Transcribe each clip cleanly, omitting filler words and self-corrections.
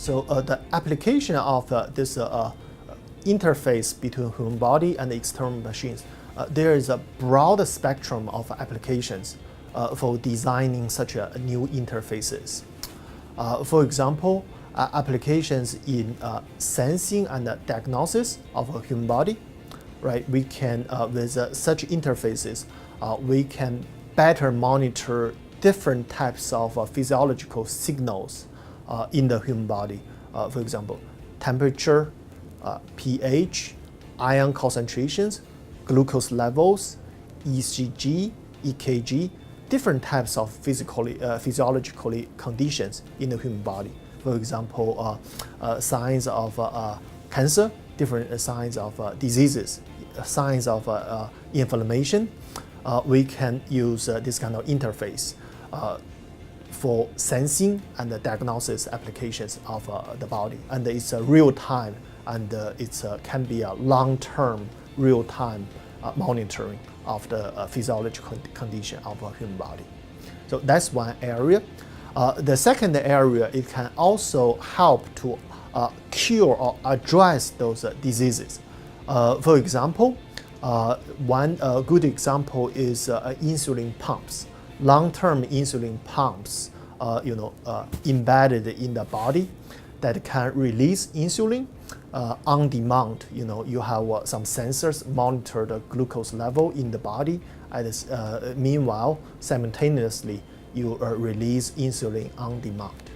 So the application of this interface between human body and external machines, there is a broad spectrum of applications for designing such new interfaces. For example, applications in sensing and diagnosis of a human body, right? We can, with such interfaces, we can better monitor different types of physiological signals in the human body. For example, temperature, pH, ion concentrations, glucose levels, ECG, EKG, different types of physiologically conditions in the human body. For example, signs of cancer, different signs of diseases, signs of inflammation. We can use this kind of interface for sensing and diagnosis applications of the body. And it's a real time, and it can be a long-term, real-time monitoring of the physiological condition of a human body. So that's one area. The second area, it can also help to cure or address those diseases. For example, one good example is insulin pumps. Long-term insulin pumps, embedded in the body that can release insulin on demand. You have some sensors monitor the glucose level in the body. Meanwhile, simultaneously, you release insulin on demand.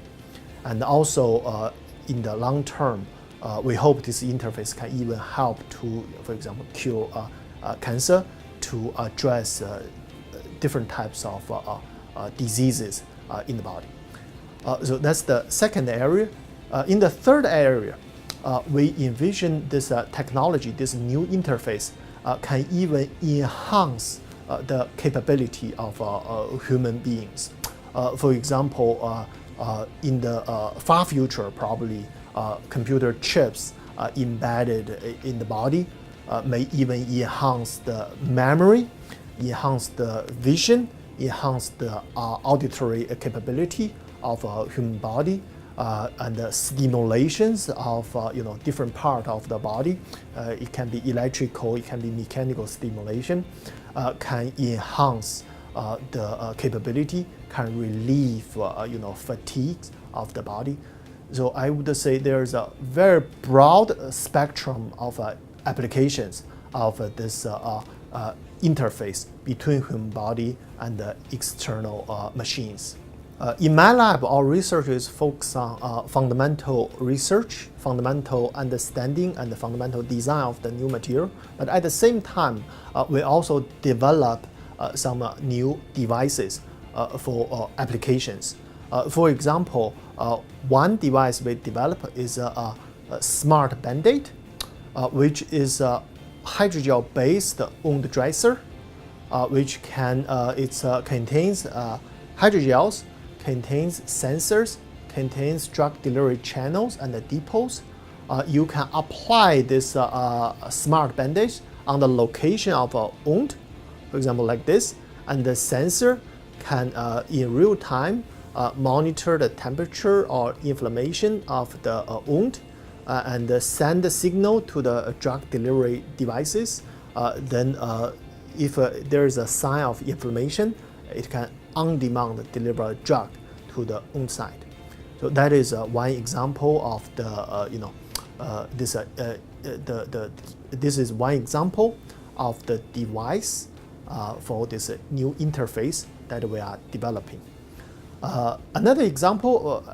And also, in the long term, we hope this interface can even help to, for example, cure cancer, to address different types of diseases in the body. So that's the second area. In the third area, we envision this technology, this new interface, can even enhance the capability of human beings. For example, in the far future, probably computer chips embedded in the body may even enhance the memory, enhance the vision, enhance the auditory capability of a human body, and the stimulations of different part of the body. It can be electrical, it can be mechanical stimulation, can enhance the capability, can relieve fatigue of the body. So I would say there's a very broad spectrum of applications of this interface between human body and the external machines. In my lab, our research is focused on fundamental research, fundamental understanding, and the fundamental design of the new material. But at the same time, we also develop some new devices for applications. For example, one device we develop is a smart band-aid, which is a hydrogel-based wound dresser, which contains hydrogels, contains sensors, contains drug delivery channels and depots. You can apply this smart band-aid on the location of a wound, for example, like this, and the sensor can, in real time, monitor the temperature or inflammation of the wound and send the signal to the drug delivery devices. Then, if there is a sign of inflammation, it can on-demand deliver a drug to the wound site. So that is one example of the this is one example of the device for this new interface that we are developing. Another example,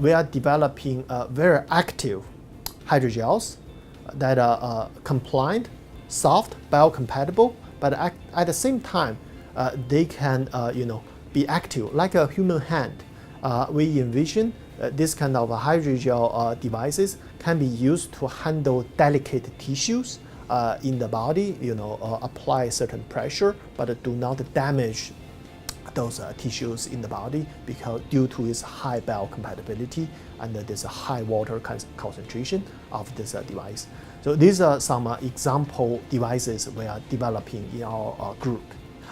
we are developing very active hydrogels that are compliant, soft, biocompatible, but at the same time, they can be active like a human hand. We envision this kind of hydrogel devices can be used to handle delicate tissues in the body, apply certain pressure, but do not damage those tissues in the body because due to its high biocompatibility and this high water concentration of this device. So these are some example devices we are developing in our group.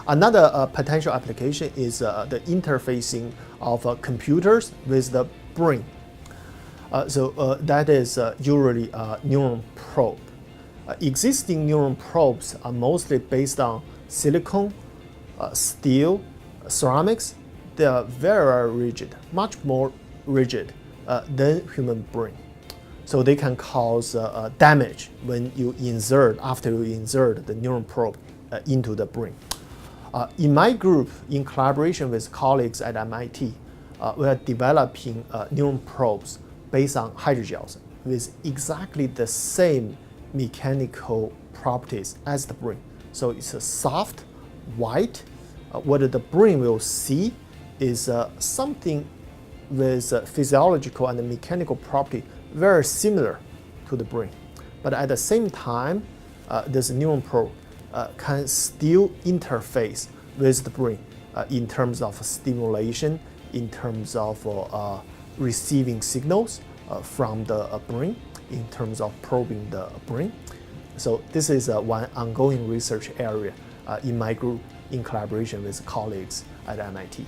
Another potential application is the interfacing of computers with the brain. That is usually a neuron probe. Existing neuron probes are mostly based on silicon, steel, ceramics. They are very rigid, much more rigid than human brain. So they can cause damage when you after you insert the neuron probe into the brain. In my group, in collaboration with colleagues at MIT, we are developing neuron probes based on hydrogels with exactly the same mechanical properties as the brain. So it's a soft, white. What the brain will see is something with physiological and mechanical property very similar to the brain. But at the same time, this neuron probe can still interface with the brain in terms of stimulation, in terms of receiving signals from the brain, in terms of probing the brain. So this is one ongoing research area in my group in collaboration with colleagues at MIT.